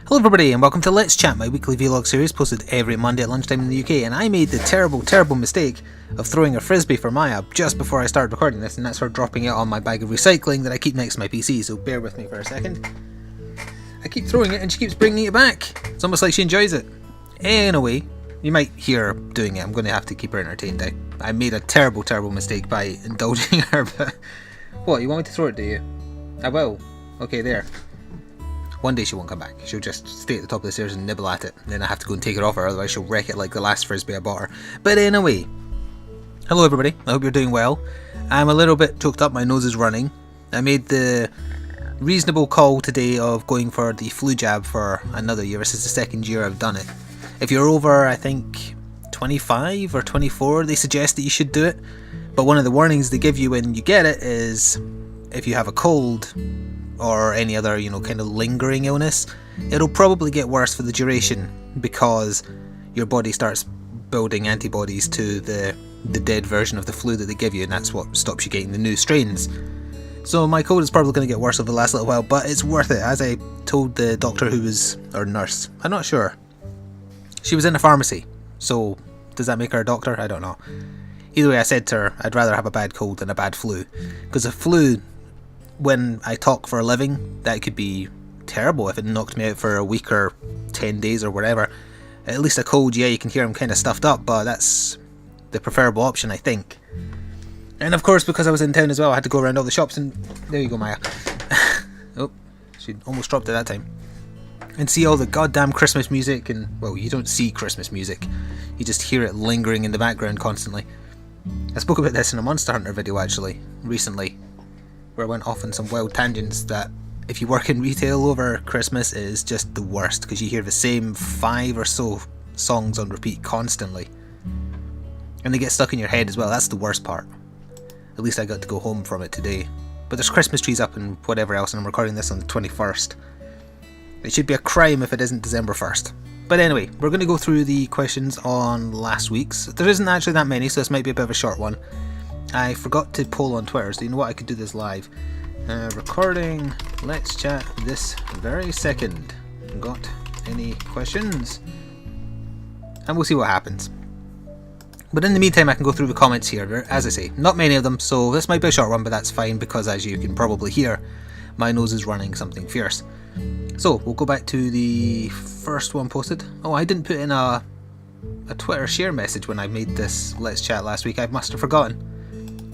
Hello everybody and welcome to Let's Chat, my weekly vlog series posted every Monday at lunchtime in the UK, and I made the terrible mistake of throwing a frisbee for Maya just before I started recording this, and that's her dropping it on my bag of recycling that I keep next to my PC, so bear with me for a second. I keep throwing it and she keeps bringing it back. It's almost like she enjoys it. Anyway, you might hear her doing it. I'm going to have to keep her entertained. I made a terrible mistake by indulging her, but... What, you want me to throw it, do you? I will. Okay, there. One day she won't come back. She'll just stay at the top of the stairs and nibble at it. Then I have to go and take it off her, otherwise she'll wreck it like the last frisbee I bought her. But anyway, hello everybody. I hope you're doing well. I'm a little bit choked up. My nose is running. I made the reasonable call today of going for the flu jab for another year. This is the second year I've done it. If you're over, I think, 25 or 24, they suggest that you should do it. But one of the warnings they give you when you get it is if you have a cold or any other, kind of lingering illness, it'll probably get worse for the duration because your body starts building antibodies to the dead version of the flu that they give you, and that's what stops you getting the new strains. So my cold is probably going to get worse over the last little while, but it's worth it. As I told the doctor or nurse, I'm not sure. She was in a pharmacy, so does that make her a doctor? I don't know. Either way, I said to her, I'd rather have a bad cold than a bad flu, because a flu, when I talk for a living, that could be terrible if it knocked me out for a week or 10 days or whatever. At least a cold, yeah, you can hear I'm kind of stuffed up, but that's the preferable option, I think. And of course, because I was in town as well, I had to go around all the shops, and there you go, Maya. Oh, she almost dropped it that time. And see all the goddamn Christmas music, and, well, you don't see Christmas music. You just hear it lingering in the background constantly. I spoke about this in a Monster Hunter video, actually, recently, where I went off on some wild tangents that if you work in retail over Christmas is just the worst, because you hear the same 5 or so songs on repeat constantly. And they get stuck in your head as well. That's the worst part. At least I got to go home from it today. But there's Christmas trees up and whatever else, and I'm recording this on the 21st. It should be a crime if it isn't December 1st. But anyway, we're going to go through the questions on last week's. There isn't actually that many, so this might be a bit of a short one. I forgot to poll on Twitter, so you know what, I could do this live. Recording Let's Chat this very second. Got any questions? And we'll see what happens. But in the meantime, I can go through the comments here. As I say, not many of them, so this might be a short one, but that's fine because, as you can probably hear, my nose is running something fierce. So, we'll go back to the first one posted. Oh, I didn't put in a Twitter share message when I made this Let's Chat last week. I must have forgotten.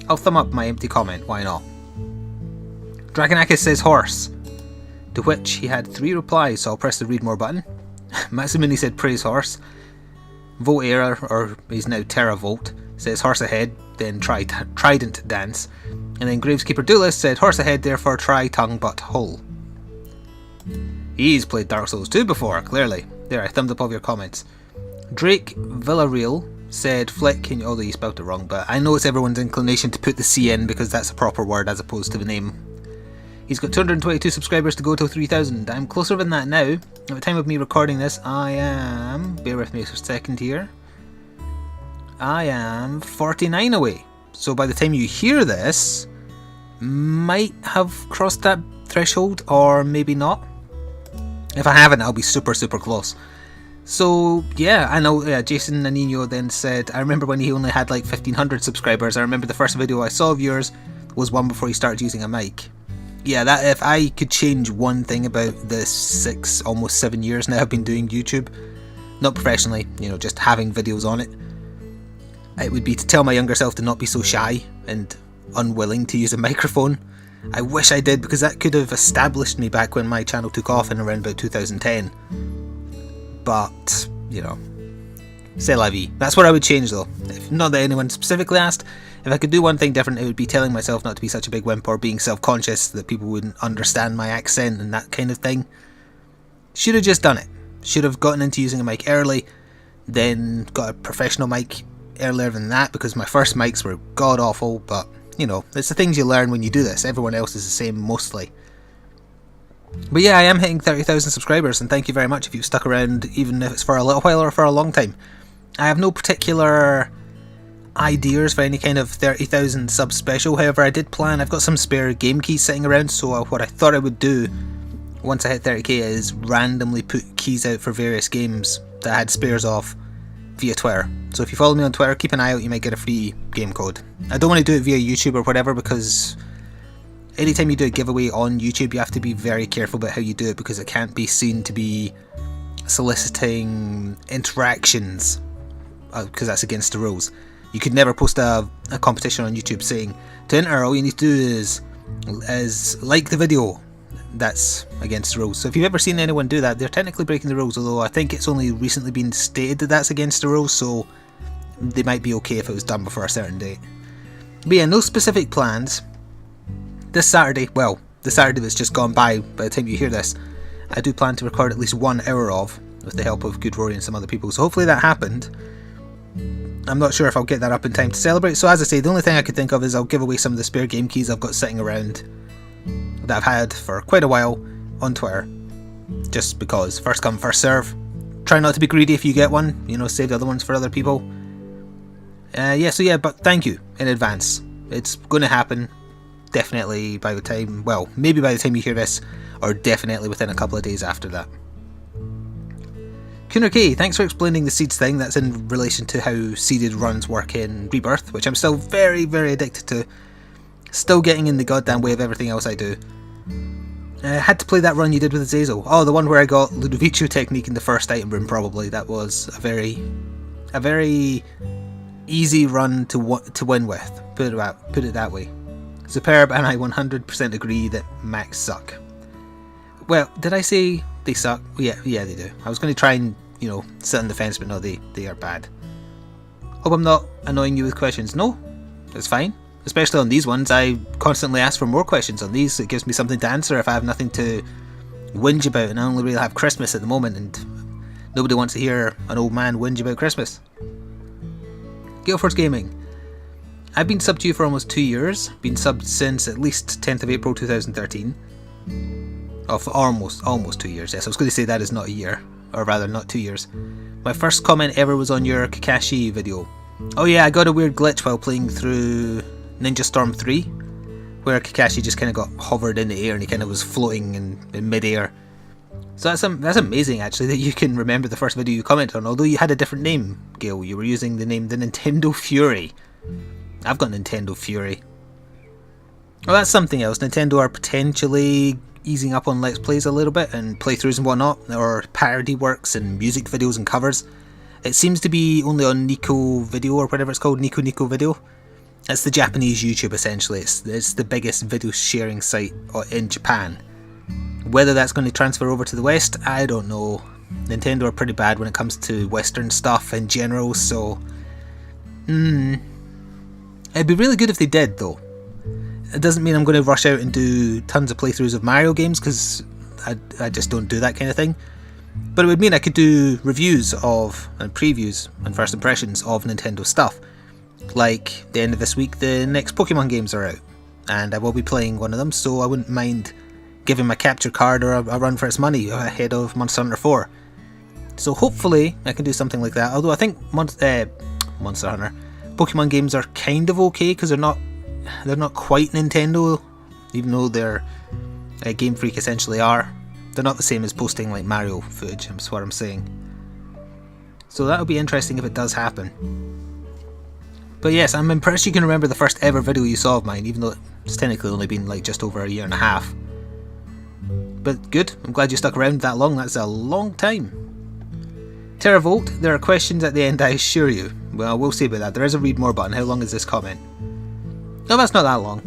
I'll thumb up my empty comment, why not? Dragonakis says horse, to which he had 3 replies, so I'll press the read more button. Maximini said praise horse. Volt Era, or he's now Terravolt, says horse ahead, then trident dance. And then Graveskeeper Duelist said horse ahead, therefore try tongue but hole. He's played Dark Souls 2 before, clearly. There, I thumbed up all your comments. Drake Villarreal said Flik, although you spelled it wrong, but I know it's everyone's inclination to put the C in because that's a proper word as opposed to the name. He's got 222 subscribers to go till 3,000. I'm closer than that now. At the time of me recording this, I am... Bear with me for a second here. I am 49 away. So by the time you hear this, might have crossed that threshold, or maybe not. If I haven't, I'll be super close. So, yeah, I know, Jason Nanino then said, I remember when he only had like 1,500 subscribers. I remember the first video I saw of yours was one before he started using a mic. Yeah, that if I could change one thing about the 6, almost 7 years now I've been doing YouTube, not professionally, just having videos on it, it would be to tell my younger self to not be so shy and unwilling to use a microphone. I wish I did, because that could have established me back when my channel took off in around about 2010. But, c'est la vie. That's what I would change though. If not that anyone specifically asked, if I could do one thing different, it would be telling myself not to be such a big wimp or being self-conscious that people wouldn't understand my accent and that kind of thing. Should have just done it. Should have gotten into using a mic early, then got a professional mic earlier than that, because my first mics were god awful, but, it's the things you learn when you do this. Everyone else is the same mostly. But yeah, I am hitting 30,000 subscribers, and thank you very much if you've stuck around, even if it's for a little while or for a long time. I have no particular ideas for any kind of 30,000 sub special, however I did plan, I've got some spare game keys sitting around, so what I thought I would do once I hit 30k, is randomly put keys out for various games that I had spares of via Twitter. So if you follow me on Twitter, keep an eye out, you might get a free game code. I don't want to do it via YouTube or whatever, because anytime you do a giveaway on YouTube, you have to be very careful about how you do it, because it can't be seen to be soliciting interactions, because that's against the rules. You could never post a competition on YouTube saying, to enter, all you need to do is like the video. That's against the rules. So if you've ever seen anyone do that, they're technically breaking the rules, although I think it's only recently been stated that that's against the rules, so they might be okay if it was done before a certain date. But yeah, no specific plans. This Saturday, well, the Saturday that's just gone by the time you hear this, I do plan to record at least 1 hour of, with the help of Good Rory and some other people, so hopefully that happened. I'm not sure if I'll get that up in time to celebrate, so as I say, the only thing I could think of is I'll give away some of the spare game keys I've got sitting around that I've had for quite a while on Twitter, just because, first come first serve. Try not to be greedy if you get one, you know, save the other ones for other people. But thank you in advance. It's going to happen, definitely by the time, well, maybe by the time you hear this, or definitely within a couple of days after that. Cooner K, thanks for explaining the seeds thing. That's in relation to how seeded runs work in Rebirth, which I'm still very, very addicted to. Still getting in the goddamn way of everything else I do. Had to play that run you did with Azazel. Oh, the one where I got Ludovico technique in the first item room, probably. That was a very easy run to win with. Put it that way. Superb, and I 100% agree that Max suck. Well, did I say they suck? Yeah, they do. I was going to try and, sit on the fence, but no, they are bad. Hope I'm not annoying you with questions. No, that's fine. Especially on these ones, I constantly ask for more questions on these. It gives me something to answer if I have nothing to whinge about, and I only really have Christmas at the moment, and nobody wants to hear an old man whinge about Christmas. Guildforce Gaming. I've been subbed to you for almost 2 years. Been subbed since at least 10th of April 2013. Oh, for almost 2 years. Yes, I was going to say that is not a year, or rather not 2 years. My first comment ever was on your Kakashi video. Oh yeah, I got a weird glitch while playing through Ninja Storm 3, where Kakashi just kind of got hovered in the air and he kind of was floating in mid-air. So that's amazing actually that you can remember the first video you commented on, although you had a different name, Gil. You were using the name The Nintendo Fury. I've got Nintendo Fury. Well, that's something else. Nintendo are potentially easing up on Let's Plays a little bit and playthroughs and whatnot, or parody works and music videos and covers. It seems to be only on Nico Video or whatever it's called, Nico Video. It's the Japanese YouTube essentially. It's the biggest video sharing site in Japan. Whether that's going to transfer over to the West, I don't know. Nintendo are pretty bad when it comes to Western stuff in general, so it'd be really good if they did though. It doesn't mean I'm going to rush out and do tons of playthroughs of Mario games, because I just don't do that kind of thing. But it would mean I could do reviews of, and previews and first impressions of Nintendo stuff. Like, the end of this week, the next Pokemon games are out, and I will be playing one of them, so I wouldn't mind giving my capture card or a run for its money ahead of Monster Hunter 4. So hopefully I can do something like that, although I think Monster Hunter Pokemon games are kind of okay, because they're not quite Nintendo, even though they're Game Freak essentially are. They're not the same as posting like Mario footage, that's what I'm saying. So that'll be interesting if it does happen. But yes, I'm impressed you can remember the first ever video you saw of mine, even though it's technically only been like just over a year and a half. But good, I'm glad you stuck around that long, that's a long time. Terravolt, there are questions at the end, I assure you. Well, we'll see about that. There is a read more button. How long is this comment? No, that's not that long.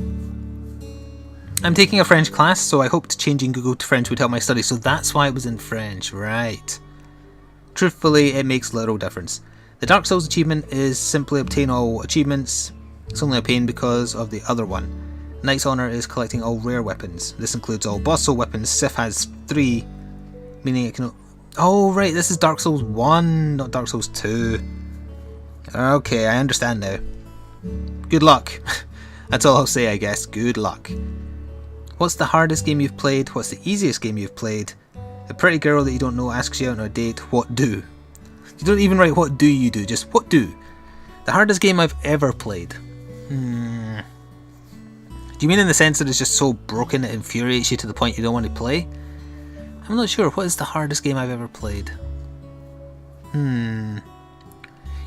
I'm taking a French class, so I hoped changing Google to French would help my studies, so that's why it was in French, right. Truthfully, it makes little difference. The Dark Souls achievement is simply obtain all achievements. It's only a pain because of the other one. Knight's Honour is collecting all rare weapons. This includes all boss soul weapons. Sif has 3, meaning it can... Oh right, this is Dark Souls 1, not Dark Souls 2. Okay, I understand now. Good luck. That's all I'll say, I guess. Good luck. What's the hardest game you've played? What's the easiest game you've played? A pretty girl that you don't know asks you out on a date. What do? You don't even write what do you do, just what do? The hardest game I've ever played. Do you mean in the sense that it's just so broken it infuriates you to the point you don't want to play? I'm not sure. What is the hardest game I've ever played?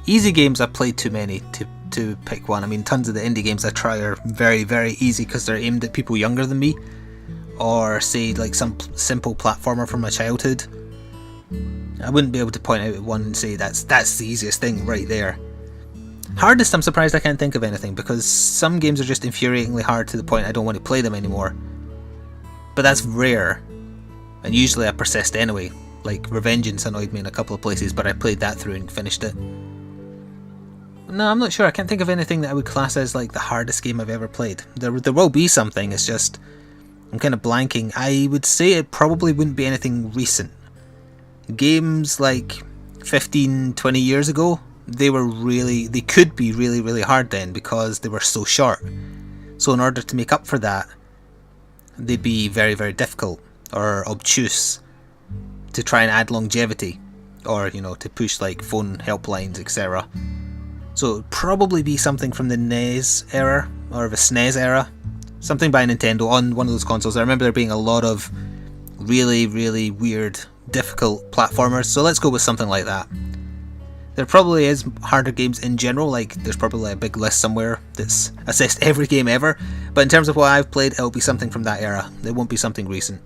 Easy games, I've played too many to pick one. I mean, tons of the indie games I try are very, very easy because they're aimed at people younger than me. Or say like some simple platformer from my childhood. I wouldn't be able to point out one and say that's the easiest thing right there. Hardest, I'm surprised I can't think of anything, because some games are just infuriatingly hard to the point I don't want to play them anymore. But that's rare, and usually I persist anyway. Like Revengeance annoyed me in a couple of places, but I played that through and finished it. No, I'm not sure. I can't think of anything that I would class as like the hardest game I've ever played. There will be something, it's just I'm kind of blanking. I would say it probably wouldn't be anything recent. Games like 15, 20 years ago, they could be really, really hard then because they were so short. So in order to make up for that, they'd be very, very difficult or obtuse to try and add longevity, or, you know, to push like phone helplines, etc. So it'd probably be something from the NES era, or the SNES era. Something by Nintendo on one of those consoles. I remember there being a lot of really, really weird, difficult platformers, so let's go with something like that. There probably is harder games in general, like there's probably a big list somewhere that's assessed every game ever, but in terms of what I've played, it'll be something from that era. It won't be something recent.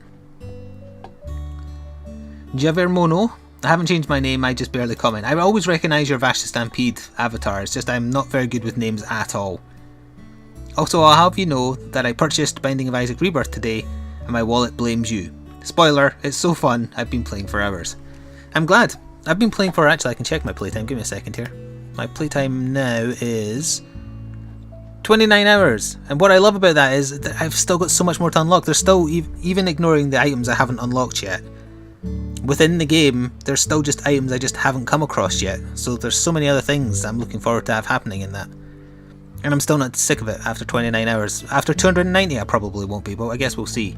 Javermono, I haven't changed my name, I just barely comment. I always recognise your Vash the Stampede avatar, it's just I'm not very good with names at all. Also, I'll have you know that I purchased Binding of Isaac Rebirth today, and my wallet blames you. Spoiler, it's so fun, I've been playing for hours. I'm glad. I've been playing for, actually I can check my playtime, give me a second here. My playtime now is 29 hours, and what I love about that is that I've still got so much more to unlock. There's still, even ignoring the items I haven't unlocked yet, within the game, there's still just items I just haven't come across yet, so there's so many other things I'm looking forward to have happening in that. And I'm still not sick of it after 29 hours. After 290 I probably won't be, but I guess we'll see.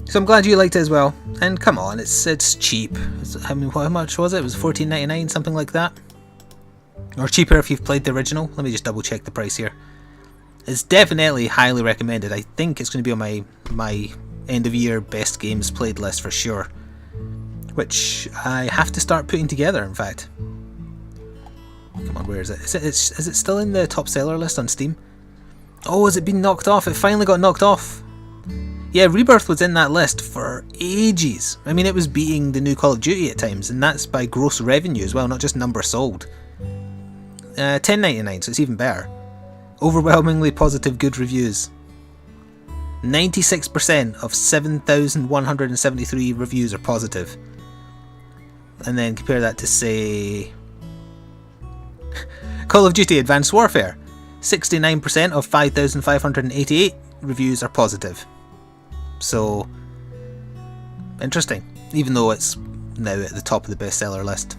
So I'm glad you liked it as well. And come on, it's cheap. I mean, how much was it? It was $14.99, something like that. Or cheaper if you've played the original. Let me just double check the price here. It's definitely highly recommended. I think it's going to be on my end of year best games played list for sure. Which I have to start putting together, in fact. Come on, where is it? Is it still in the top seller list on Steam? Oh, has it been knocked off? It finally got knocked off. Yeah, Rebirth was in that list for ages. I mean, it was beating the new Call of Duty at times, and that's by gross revenue as well, not just number sold. $10.99, so it's even better. Overwhelmingly positive good reviews. 96% of 7,173 reviews are positive. And then compare that to, say, Call of Duty Advanced Warfare. 69% of 5,588 reviews are positive. So, interesting. Even though it's now at the top of the bestseller list.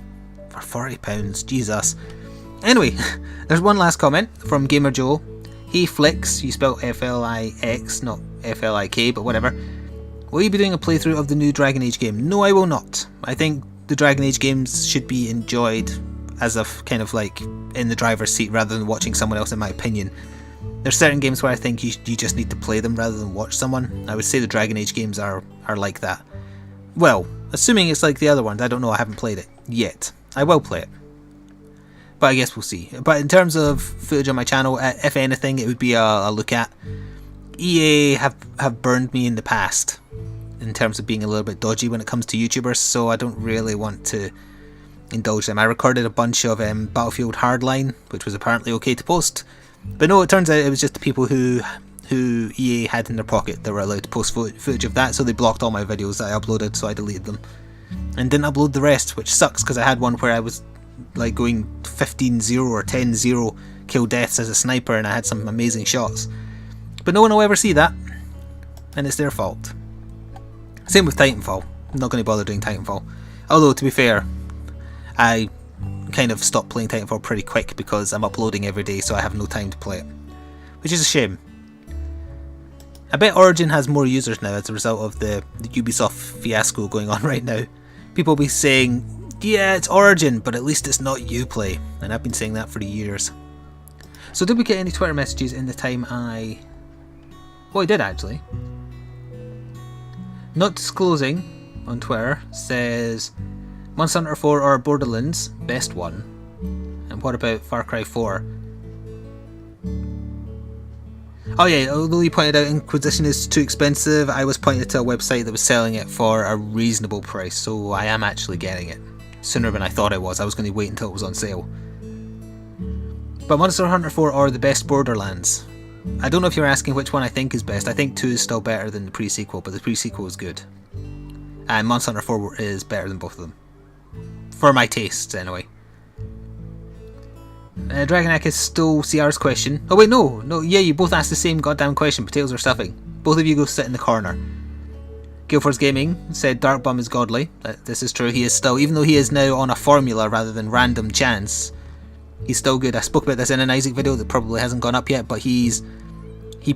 For £40, Jesus. Anyway, there's one last comment from Gamer Joe. He Fliks, you spell F-L-I-X, not F-L-I-K, but whatever. Will you be doing a playthrough of the new Dragon Age game? No, I will not. I think the Dragon Age games should be enjoyed as a kind of like in the driver's seat rather than watching someone else, in my opinion. There's certain games where I think you just need to play them rather than watch someone. I would say the Dragon Age games are like that. Well, assuming it's like the other ones, I don't know, I haven't played it yet. I will play it. But I guess we'll see. But in terms of footage on my channel, if anything, it would be a look at. EA have burned me in the past in terms of being a little bit dodgy when it comes to YouTubers, so I don't really want to indulge them. I recorded a bunch of Battlefield Hardline, which was apparently okay to post. But no, it turns out it was just the people who EA had in their pocket that were allowed to post footage of that, so they blocked all my videos that I uploaded, so I deleted them. And didn't upload the rest, which sucks because I had one where I was like going 15-0 or 10-0 kill deaths as a sniper and I had some amazing shots. But no one will ever see that, and it's their fault. Same with Titanfall. I'm not going to bother doing Titanfall. Although, to be fair, I kind of stopped playing Titanfall pretty quick because I'm uploading every day, so I have no time to play it. Which is a shame. I bet Origin has more users now as a result of the Ubisoft fiasco going on right now. People will be saying, yeah, it's Origin, but at least it's not Uplay. And I've been saying that for years. So did we get any Twitter messages in the time I... Oh, I did actually. Not Disclosing on Twitter says Monster Hunter 4 or Borderlands, best one. And what about Far Cry 4? Oh yeah, although you pointed out Inquisition is too expensive, I was pointed to a website that was selling it for a reasonable price, so I am actually getting it. Sooner than I thought I was going to wait until it was on sale. But Monster Hunter 4 or the best Borderlands? I don't know if you're asking which one I think is best. I think 2 is still better than the pre-sequel, but the pre-sequel is good. And Monster Hunter 4 is better than both of them. For my tastes, anyway. Dragonak is still CR's question. Oh wait, no, yeah, you both asked the same goddamn question, potatoes or stuffing. Both of you go sit in the corner. Guildforce Gaming said Darkbum is godly. This is true, he is still, even though he is now on a formula rather than random chance, he's still good. I spoke about this in an Isaac video that probably hasn't gone up yet, but he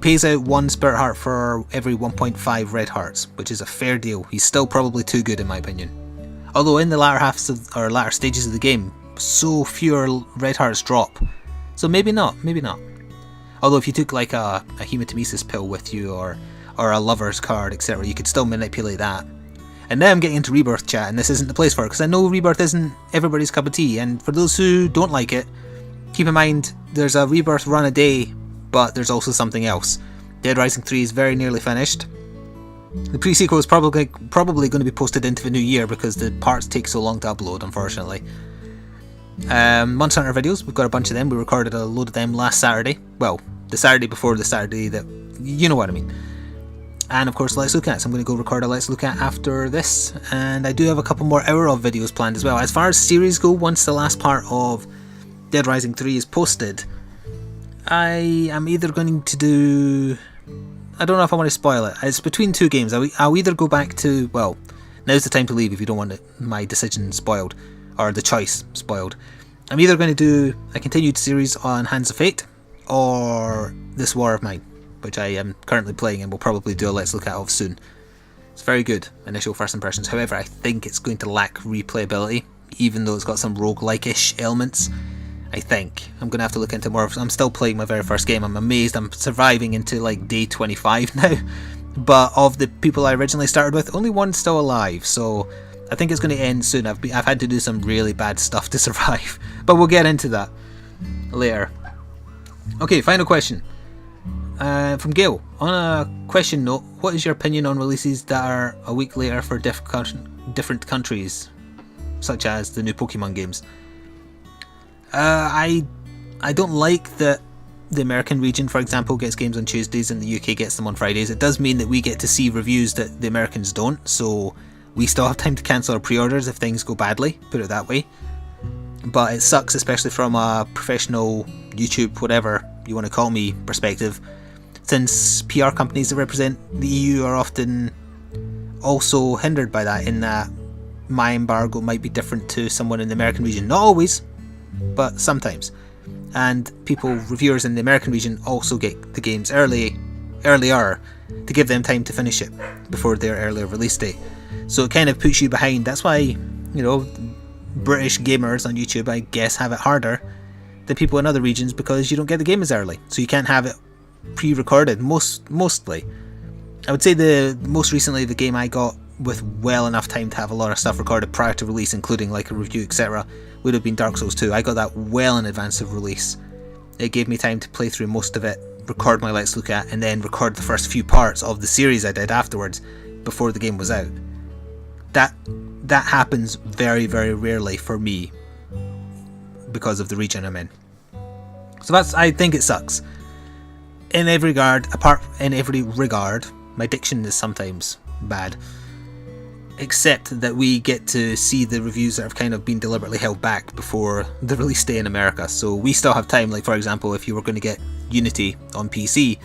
pays out 1 Spirit Heart for every 1.5 Red Hearts, which is a fair deal. He's still probably too good in my opinion. Although in the latter stages of the game, so fewer Red Hearts drop. So maybe not. Although if you took like a hematemesis pill with you or a lover's card, etc., you could still manipulate that. And now I'm getting into Rebirth chat, and this isn't the place for it, because I know Rebirth isn't everybody's cup of tea, and for those who don't like it, keep in mind there's a Rebirth run a day, but there's also something else. Dead Rising 3 is very nearly finished. The pre-sequel is probably going to be posted into the new year because the parts take so long to upload, unfortunately. Monster Hunter videos, we've got a bunch of them. We recorded a load of them last Saturday. Well, the Saturday before the Saturday that... you know what I mean. And of course Let's Look At, so I'm going to go record a Let's Look At after this. And I do have a couple more hour of videos planned as well. As far as series go, once the last part of Dead Rising 3 is posted, I am either going to do... I don't know if I want to spoil it. It's between two games. I'll either go back to... well, now's the time to leave if you don't want my decision spoiled. Or the choice spoiled. I'm either going to do a continued series on Hands of Fate or This War of Mine, which I am currently playing and will probably do a Let's Look At of soon. It's very good, initial first impressions. However, I think it's going to lack replayability, even though it's got some roguelike-ish elements. I think. I'm going to have to look into more. I'm still playing my very first game. I'm amazed I'm surviving into like day 25 now. But of the people I originally started with, only one's still alive, so... I think it's going to end soon. I've had to do some really bad stuff to survive, but we'll get into that later. Okay, final question from Gail. On a question note, what is your opinion on releases that are a week later for different countries, such as the new Pokemon games? I don't like that the American region, for example, gets games on Tuesdays and the UK gets them on Fridays. It does mean that we get to see reviews that the Americans don't, so we still have time to cancel our pre-orders if things go badly, put it that way. But it sucks, especially from a professional YouTube, whatever you want to call me, perspective, since PR companies that represent the EU are often also hindered by that, in that my embargo might be different to someone in the American region. Not always, but sometimes. And reviewers in the American region also get the games earlier, to give them time to finish it before their earlier release date. So it kind of puts you behind. That's why, you know, British gamers on YouTube, I guess, have it harder than people in other regions, because you don't get the game as early. So you can't have it pre-recorded, mostly. I would say most recently the game I got with well enough time to have a lot of stuff recorded prior to release, including like a review, etc., would have been Dark Souls 2. I got that well in advance of release. It gave me time to play through most of it, record my Let's Look At, and then record the first few parts of the series I did afterwards, before the game was out. That happens very, very rarely for me because of the region I'm in. So I think it sucks. In every regard, my diction is sometimes bad. Except that we get to see the reviews that have kind of been deliberately held back before the release day in America. So we still have time. Like, for example, if you were going to get Unity on PC,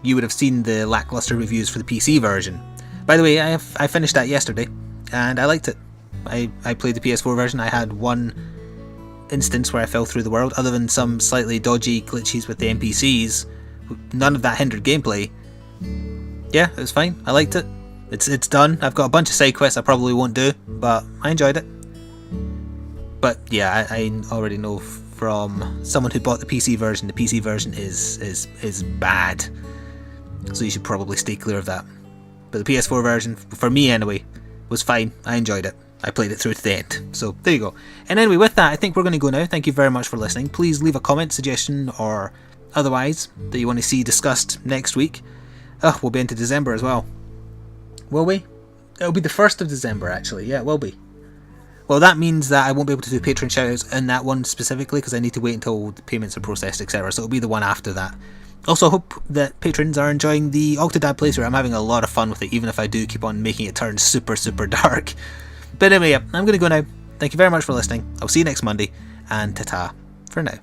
you would have seen the lackluster reviews for the PC version. By the way, I finished that yesterday, and I liked it. I played the PS4 version. I had one instance where I fell through the world, other than some slightly dodgy glitches with the NPCs. None of that hindered gameplay. Yeah, it was fine. I liked it. It's done. I've got a bunch of side quests I probably won't do, but I enjoyed it. But yeah, I already know from someone who bought the PC version is bad. So you should probably stay clear of that. But the PS4 version, for me anyway, was fine. I enjoyed it. I played it through to the end. So there you go. And anyway, with that, I think we're going to go now. Thank you very much for listening. Please leave a comment, suggestion, or otherwise that you want to see discussed next week. We'll be into December as well. Will we? It'll be the 1st of December, actually. Yeah, it will be. Well, that means that I won't be able to do Patreon shoutouts in that one specifically, because I need to wait until the payments are processed, etc. So it'll be the one after that. Also, hope that patrons are enjoying the Octodad playthrough. I'm having a lot of fun with it, even if I do keep on making it turn super, super dark. But anyway, I'm going to go now. Thank you very much for listening. I'll see you next Monday, and ta-ta for now.